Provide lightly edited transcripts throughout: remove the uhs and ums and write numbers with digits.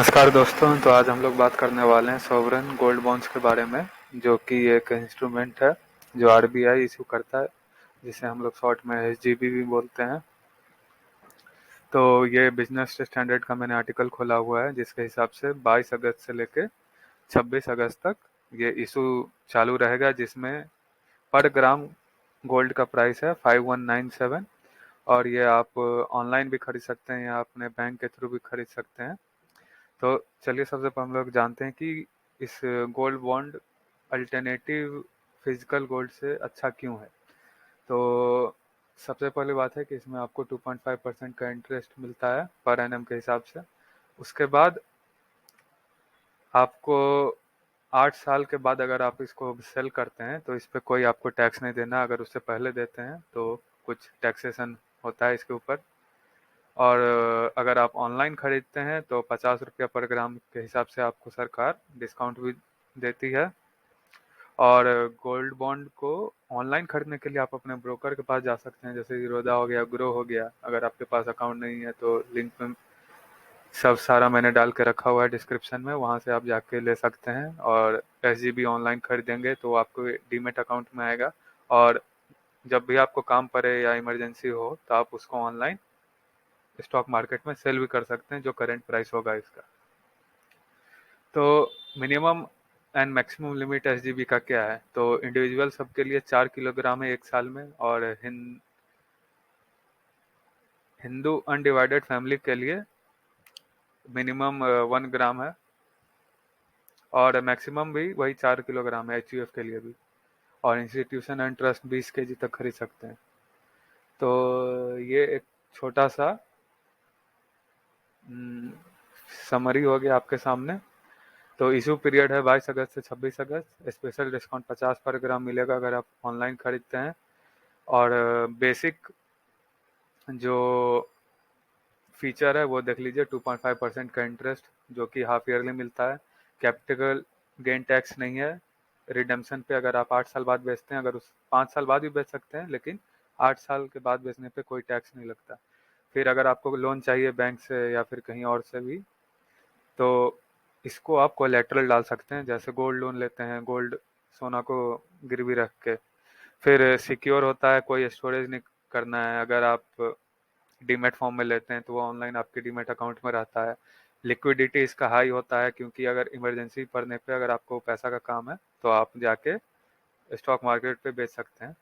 नमस्कार दोस्तों। तो आज हम लोग बात करने वाले हैं सॉवरेन गोल्ड बॉन्ड्स के बारे में, जो कि एक इंस्ट्रूमेंट है जो आरबीआई इशू करता है, जिसे हम लोग शॉर्ट में एसजीबी भी बोलते हैं। तो ये बिजनेस स्टैंडर्ड का मैंने आर्टिकल खोला हुआ है, जिसके हिसाब से 22 अगस्त से लेकर 26 अगस्त तक ये इशू चालू रहेगा, जिसमें पर ग्राम गोल्ड का प्राइस है 5197। और ये आप ऑनलाइन भी खरीद सकते हैं या अपने बैंक के थ्रू भी खरीद सकते हैं। तो चलिए सबसे पहले हम लोग जानते हैं कि इस gold bond alternative physical gold से अच्छा क्यों है। तो सबसे पहली बात है कि इसमें आपको 2.5% का इंटरेस्ट मिलता है पर एनम के हिसाब से। उसके बाद आपको 8 साल के बाद अगर आप इसको सेल करते हैं तो इस पर कोई आपको टैक्स नहीं देना। अगर उससे पहले देते हैं तो कुछ टैक्सेशन होता है इसके ऊपर। और अगर आप ऑनलाइन खरीदते हैं तो 50 रुपया पर ग्राम के हिसाब से आपको सरकार डिस्काउंट भी देती है। और गोल्ड बॉन्ड को ऑनलाइन खरीदने के लिए आप अपने ब्रोकर के पास जा सकते हैं, जैसे जीरोधा हो गया, ग्रो हो गया। अगर आपके पास अकाउंट नहीं है तो लिंक में सब सारा मैंने डाल के रखा हुआ है डिस्क्रिप्शन में, वहाँ से आप जाके ले सकते हैं। और एसजीबी ऑनलाइन खरीदेंगे तो आपको डीमेट अकाउंट में आएगा, और जब भी आपको काम पड़े या इमरजेंसी हो तो आप उसको ऑनलाइन स्टॉक मार्केट में सेल भी कर सकते हैं, जो करंट प्राइस होगा इसका। तो minimum and maximum limit SGB का क्या है, तो इंडिविजुअल सबके लिए 4 किलोग्राम है 1 साल में, और हिंदू अनडिवाइडेड फैमिली के लिए मिनिमम 1 ग्राम है, और मैक्सिमम भी वही 4 किलोग्राम है एचयूएफ के लिए भी। और इंस्टीट्यूशन एंड ट्रस्ट 20 केजी तक खरीद सकते हैं। तो ये एक छोटा सा समरी हो गया आपके सामने। तो इशू पीरियड है 22 अगस्त से 26 अगस्त। स्पेशल डिस्काउंट 50 पर ग्राम मिलेगा अगर आप ऑनलाइन खरीदते हैं। और बेसिक जो फीचर है वो देख लीजिए, 2.5% का इंटरेस्ट जो कि हाफ ईयरली मिलता है। कैपिटल गेन टैक्स नहीं है रिडेम्पशन पे। अगर आप 8 साल बाद बेचते हैं, अगर उस 5 साल बाद भी बेच सकते हैं, लेकिन 8 साल के बाद बेचने पे कोई टैक्स नहीं लगता। फिर अगर आपको लोन चाहिए बैंक से या फिर कहीं और से भी, तो इसको आप कोलेटरल डाल सकते हैं, जैसे गोल्ड लोन लेते हैं, गोल्ड सोना को गिरवी रख के। फिर सिक्योर होता है, कोई स्टोरेज नहीं करना है। अगर आप डीमेट फॉर्म में लेते हैं तो वो ऑनलाइन आपके डीमेट अकाउंट में रहता है। लिक्विडिटी इसका हाई होता है, क्योंकि अगर इमरजेंसी पड़ने पे अगर आपको पैसा का काम है तो आप जाके स्टॉक मार्केट पे बेच सकते हैं।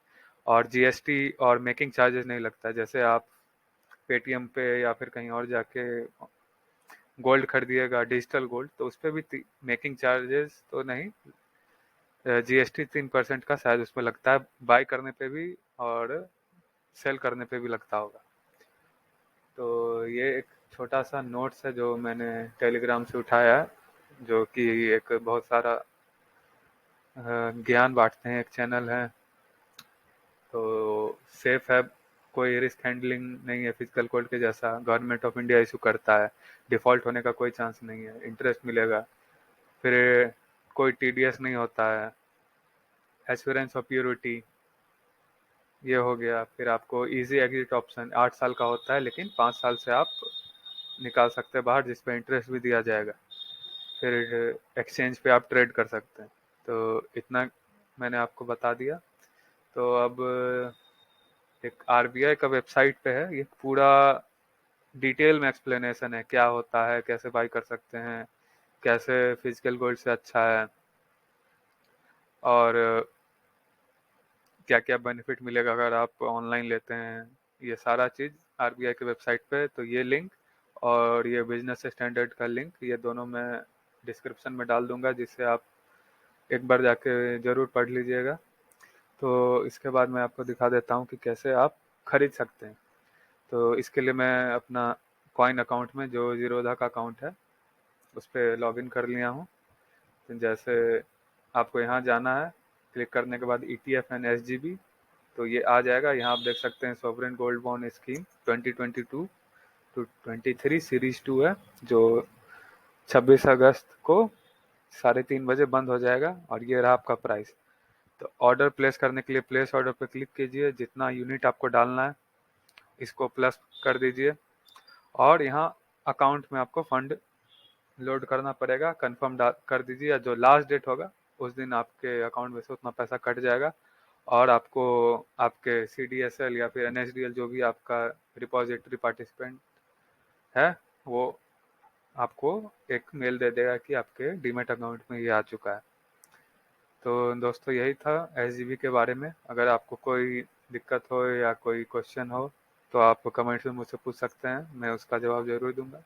और जीएसटी और मेकिंग चार्जेस नहीं लगता। जैसे आप पेटीएम पे या फिर कहीं और जाके गोल्ड खरीदिएगा, डिजिटल गोल्ड, तो उस पर भी मेकिंग चार्जेस तो नहीं, जीएसटी 3% का शायद उसमें लगता है, बाय करने पे भी और सेल करने पे भी लगता होगा। तो ये एक छोटा सा नोट्स है जो मैंने टेलीग्राम से उठाया है, जो कि एक बहुत सारा ज्ञान बांटते हैं, एक चैनल है। तो सेफ है, कोई रिस्क हैंडलिंग नहीं है फिजिकल गोल्ड के जैसा। गवर्नमेंट ऑफ इंडिया इशू करता है, डिफॉल्ट होने का कोई चांस नहीं है, इंटरेस्ट मिलेगा। फिर कोई टीडीएस नहीं होता है, एश्योरेंस ऑफ प्योरिटी ये हो गया। फिर आपको इजी एग्जिट ऑप्शन 8 साल का होता है, लेकिन 5 साल से आप निकाल सकते हैं बाहर, जिस पे इंटरेस्ट भी दिया जाएगा। फिर एक्सचेंज पे आप ट्रेड कर सकते हैं। तो इतना मैंने आपको बता दिया। तो अब एक आरबीआई का वेबसाइट पे है, ये पूरा डिटेल में एक्सप्लेनेशन है, क्या होता है, कैसे बाई कर सकते हैं, कैसे फिजिकल गोल्ड से अच्छा है, और क्या क्या बेनिफिट मिलेगा अगर आप ऑनलाइन लेते हैं। ये सारा चीज़ आरबीआई के वेबसाइट पे। तो ये लिंक और ये बिजनेस स्टैंडर्ड का लिंक, ये दोनों मैं डिस्क्रिप्शन में डाल दूंगा, जिससे आप एक बार जाके ज़रूर पढ़ लीजिएगा। तो इसके बाद मैं आपको दिखा देता हूँ कि कैसे आप खरीद सकते हैं। तो इसके लिए मैं अपना कॉइन अकाउंट में, जो जीरोधा का अकाउंट है, उस पर लॉगिन कर लिया हूँ। तो जैसे आपको यहाँ जाना है, क्लिक करने के बाद ETF एंड SGB, तो ये आ जाएगा। यहाँ आप देख सकते हैं sovereign gold bond scheme 2022 to 23 series 2 है, जो 26 अगस्त को 3:30 बजे बंद हो जाएगा। और ये रहा आपका प्राइस। तो ऑर्डर प्लेस करने के लिए प्लेस ऑर्डर पर क्लिक कीजिए, जितना यूनिट आपको डालना है इसको प्लस कर दीजिए, और यहाँ अकाउंट में आपको फंड लोड करना पड़ेगा, कंफर्म कर दीजिए, जो लास्ट डेट होगा उस दिन आपके अकाउंट में से उतना पैसा कट जाएगा और आपको आपके CDSL या फिर NSDL जो भी आपका रिपोजिटरी पार्टिसिपेंट है वो आपको एक मेल दे देगा कि आपके डीमेट अकाउंट में ये आ चुका है। तो दोस्तों यही था SGB के बारे में। अगर आपको कोई दिक्कत हो या कोई क्वेश्चन हो तो आप कमेंट्स में मुझसे पूछ सकते हैं, मैं उसका जवाब जरूर दूंगा।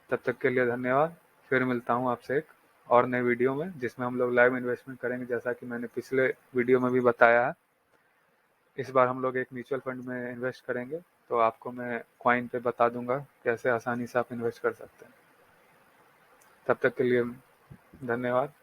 तब तक के लिए धन्यवाद। फिर मिलता हूँ आपसे एक और नए वीडियो में जिसमें हम लोग लाइव इन्वेस्टमेंट करेंगे, जैसा कि मैंने पिछले वीडियो में भी बताया है। इस बार हम लोग एक म्यूचुअल फंड में इन्वेस्ट करेंगे, तो आपको मैं कॉइन पे बता दूंगा कैसे आसानी से आप इन्वेस्ट कर सकते हैं। तब तक के लिए धन्यवाद।